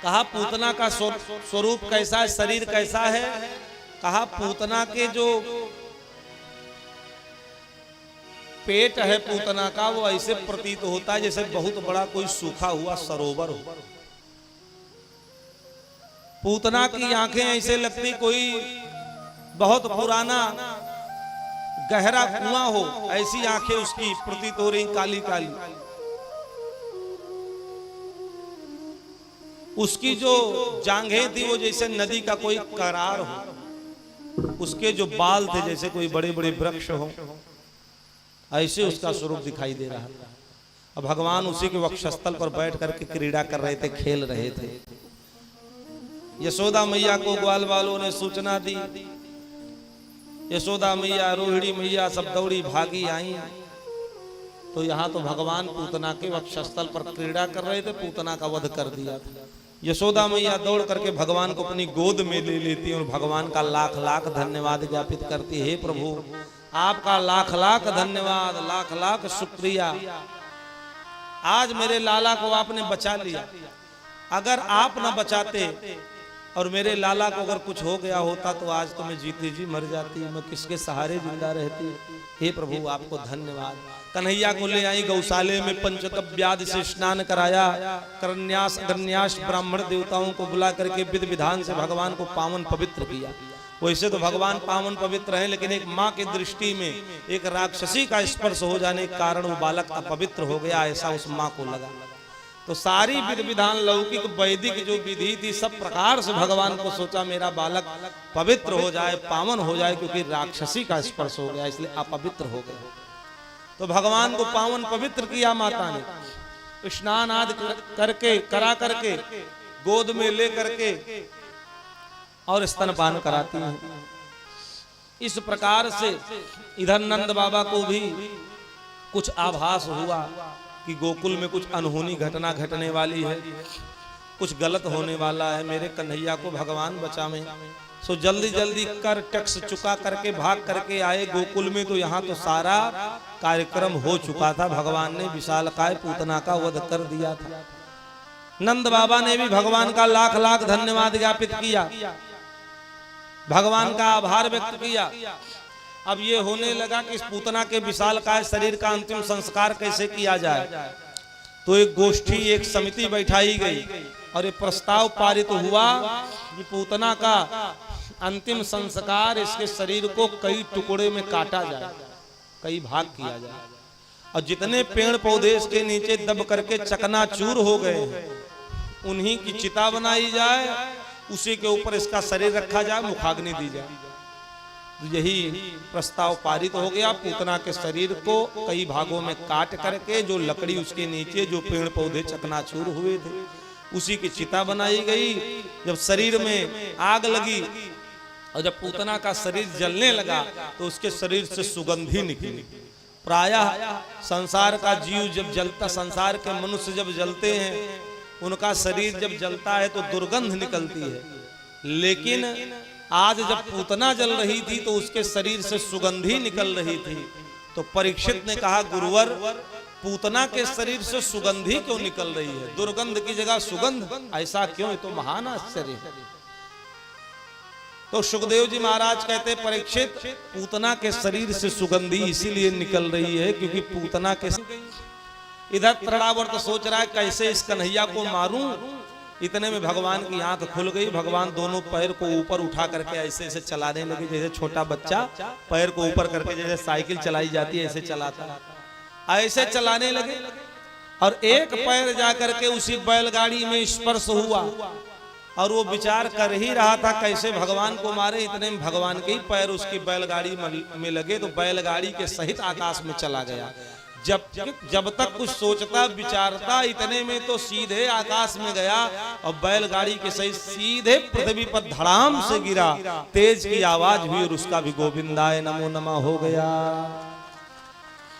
कहा पूतना का स्वरूप कैसा है, शरीर कैसा है। कहा पूतना के जो पेट है पूतना का, वो ऐसे प्रतीत होता है जैसे बहुत बड़ा कोई सूखा हुआ सरोवर हो। पूतना की आंखें ऐसे लगती कोई बहुत पुराना गहरा कुआं हो, ऐसी आंखें उसकी प्रतीत हो रही, काली काली। उसकी जो जांघें थी वो जैसे नदी का कोई करार हो, उसके जो बाल थे जैसे कोई बड़े बड़े वृक्ष हो, ऐसे उसका स्वरूप दिखाई दे रहा था। अब भगवान उसी के वक्षस्थल पर बैठ करके क्रीड़ा कर रहे थे, खेल रहे थे। यशोदा मैया को ग्वाल वालों ने सूचना दी। यशोदा मैया, रोहिणी मैया सब दौड़ी भागी आई। तो यहाँ तो भगवान पूतना के वक्षस्थल पर क्रीड़ा कर रहे थे, पूतना का वध कर दिया था। यशोदा मैया दौड़ करके भगवान को अपनी गोद में ले लेती और भगवान का लाख लाख धन्यवाद ज्ञापित करती। हे प्रभु, आपका लाख लाख धन्यवाद, लाख लाख शुक्रिया। आज मेरे लाला को आपने बचा लिया। अगर आप न बचाते और मेरे लाला को अगर कुछ हो गया होता तो आज तो मैं जीती जी मर जाती, मैं किसके सहारे जिंदा रहती। हे प्रभु, आपको धन्यवाद। कन्हैया को ले आई गौशाले में, पंचगव्यादि से स्नान कराया, करन्यास अगन्यास ब्राह्मण देवताओं को बुला करके विधि विधान से भगवान को पावन पवित्र किया। वैसे तो भगवान पावन पवित्र हैं, लेकिन एक माँ की दृष्टि में एक राक्षसी का स्पर्श हो जाने के कारण वो बालक अपवित्र हो गया, ऐसा उस माँ को लगा। तो सारी विधि विधान, लौकिक वैदिक जो विधि थी, सब प्रकार से भगवान को सोचा मेरा बालक पवित्र हो जाए, पावन हो जाए, क्योंकि राक्षसी का स्पर्श हो गया इसलिए अपवित्र हो गया। तो भगवान को पावन पवित्र किया माता ने, स्नान आदि करके करा करके गोद में ले करके और स्तनपान कराती है। इस प्रकार से इधर नंद बाबा को भी कुछ आभास हुआ कि गोकुल में कुछ अनहोनी घटना घटने वाली है, कुछ गलत होने वाला है, मेरे कन्हैया को भगवान बचावे। सो जल्दी जल्दी कर टैक्स चुका करके भाग करके आए गोकुल में। तो यहाँ तो सारा कार्यक्रम हो चुका था, भगवान ने विशालकाय पूतना का वध कर दिया था। नंद बाबा ने भी भगवान का लाख लाख धन्यवाद ज्ञापित किया, भगवान का आभार व्यक्त किया। अब ये होने लगा कि इस पूतना के विशालकाय शरीर का अंतिम संस्कार कैसे किया जाए। तो एक गोष्ठी, एक समिति बैठाई गई और ये प्रस्ताव पारित हुआ कि पूतना का अंतिम संस्कार, इसके शरीर को कई टुकड़े में काटा जाए, कई भाग किया जाए, और जितने पेड़ पौधे इसके नीचे दब करके चकनाचूर हो गए उन्हीं की चिता बनाई जाए, उसी के ऊपर इसका शरीर रखा जाए, मुखाग्नि दी जाए। तो यही प्रस्ताव पारित हो गया। पूतना के शरीर को कई भागों में काट करके जो लकड़ी उसके नीचे, जो पेड़ पौधे चकनाचूर हुए थे, उसी की चिता बनाई गई। जब शरीर में आग लगी और जब पूतना का शरीर जलने लगा तो उसके शरीर से सुगंधी निकली। प्रायः संसार का जीव जब जलता, संसार के मनुष्य जब जलते हैं, उनका शरीर जब जलता है तो दुर्गंध निकलती है, लेकिन आज जब पूतना जल रही थी तो उसके शरीर से सुगंधी निकल रही थी। तो परीक्षित ने कहा, गुरुवर, पूतना के शरीर से सुगंधी क्यों निकल रही है, दुर्गंध की जगह सुगंध, ऐसा क्यों? तो महान आश्चर्य है। तो सुखदेव जी महाराज कहते, परीक्षित, पूतना के शरीर से सुगंधी इसीलिए निकल रही है क्योंकि पूतना के। इधर तृणावर्त सोच रहा है कैसे इस कन्हैया को मारूं। इतने में भगवान की आंख खुल गई। भगवान दोनों पैर को ऊपर उठा करके ऐसे ऐसे चलाने लगे, जैसे छोटा बच्चा पैर को ऊपर करके जैसे साइकिल चलाई जाती है ऐसे चलाता, ऐसे चलाने लगे। और एक पैर जा करके उसी बैलगाड़ी में स्पर्श हुआ और वो विचार कर ही रहा था कैसे भगवान को मारे। इतने में भगवान के ही पैर उसकी बैलगाड़ी में लगे तो बैलगाड़ी के सहित आकाश में चला गया। जब तक कुछ सोचता विचारता, इतने में तो सीधे आकाश में गया और बैलगाड़ी के सही सीधे पृथ्वी पर धड़ाम से गिरा। तेज की आवाज हुई और उसका भी गोविंदाय नमो नमः हो गया।